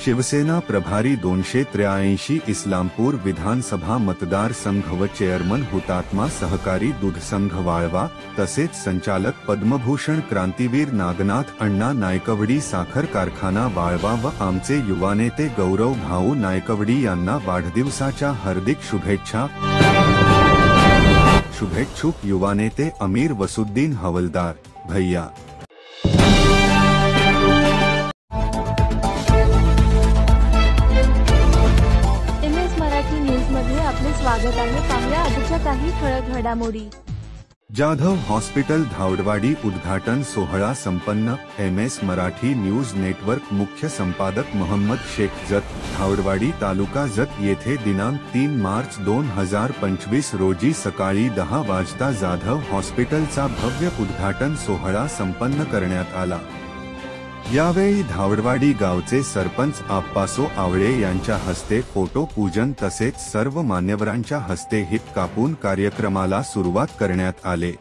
शिवसेना प्रभारी 283 इस्लामपूर विधानसभा मतदारसंघ व चेअरमन हुतात्मा सहकारी दूध संघ वाळवा तसेच संचालक पद्मभूषण क्रांतीवीर नागनाथ अण्णा नायकवडी साखर कारखाना वाळवा व आमचे युवा नेते गौरव भाऊ नायकवडी यांना वाढदिवसाच्या हार्दिक शुभेच्छा। शुभेच्छुक युवा नेते अमीर वसुद्दीन हवलदार भैया। आपले स्वागत आहे। पाहूया आजच्या काही ठळक घडामोडी। जाधव हॉस्पिटल धावडवाडी उद्घाटन सोहळा संपन्न। MS मराठी न्यूज नेटवर्क मुख्य संपादक मोहम्मद शेख जत धावडवाडी तालुका जत येथे दिनांक 3 मार्च 2025 रोजी सकाळी 10 वाजता जाधव हॉस्पिटलचा भव्य उद्घाटन सोहळा संपन्न करण्यात आला। यावेळी धावडवाडी गावचे सरपंच आप्पासो आवळे यांच्या हस्ते फोटो पूजन तसेच सर्व मान्यवरांच्या हस्ते हित कापून कार्यक्रमाला सुरुवात करण्यात आले।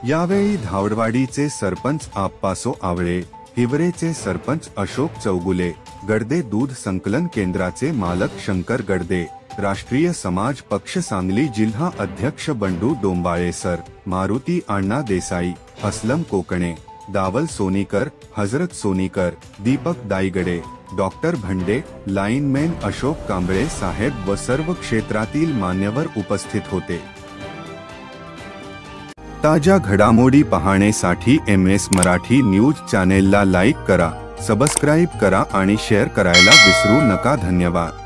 यावेळी धावडवाडीचे सरपंच आप्पासो आवळे, हिवरेचे सरपंच अशोक चौगुले, गडदे दूध संकलन केंद्राचे मालक शंकर गडदे, राष्ट्रीय समाज पक्ष सांगली जिल्हा अध्यक्ष बंडू डोंबाळे सर, मारुती अण्णा देसाई, असलम कोकणे, दावल सोनीकर, हजरत सोनीकर, दीपक दाईगडे, डॉक्टर भंडे, लाईनमॅन अशोक कांबळे साहेब व सर्व क्षेत्रातील मान्यवर उपस्थित होते। ताजा घडामोडी पाहण्यासाठी MS मराठी न्यूज चॅनेलला लाईक करा, सबस्क्राइब करा आणि शेअर करायला विसरू नका। धन्यवाद।